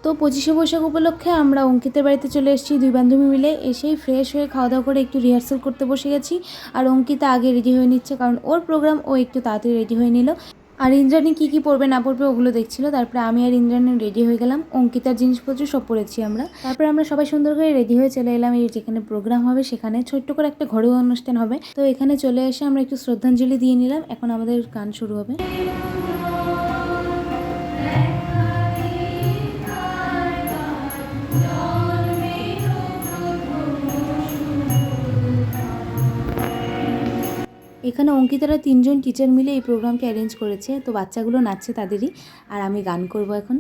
তো 25শে বৈশাখ উপলক্ষে আমরা অঙ্কিতের বাড়িতে চলে এসেছি দুই বান্ধবী মিলে। এসেই ফ্রেশ হয়ে খাওয়া দাওয়া করে একটু রিহার্সাল করতে বসে গেছি। আর অঙ্কিতা আগে রেডি হয়ে নিচ্ছে, কারণ ওর প্রোগ্রাম, ও একটু তাড়াতাড়ি রেডি হয়ে নিল। আর ইন্দ্রাণী কী পরবে না পরবে ওগুলো দেখছিল। তারপরে আমি আর ইন্দ্রাণী রেডি হয়ে গেলাম। অঙ্কিতার জিনিসপত্র সব পরেছি আমরা। তারপরে আমরা সবাই সুন্দর করে রেডি হয়ে চলে এলাম এই যেখানে প্রোগ্রাম হবে সেখানে। ছোট্ট করে একটা ঘরোয়া অনুষ্ঠান হবে। তো এখানে চলে এসে আমরা একটু শ্রদ্ধাঞ্জলি দিয়ে নিলাম। এখন আমাদের গান শুরু হবে। এখানে অঙ্কিতারা 3জন টিচার মিলে এই প্রোগ্রামকে অ্যারেঞ্জ করেছে। তো বাচ্চাগুলো নাচছে তাদেরই, আর আমি গান করব এখন।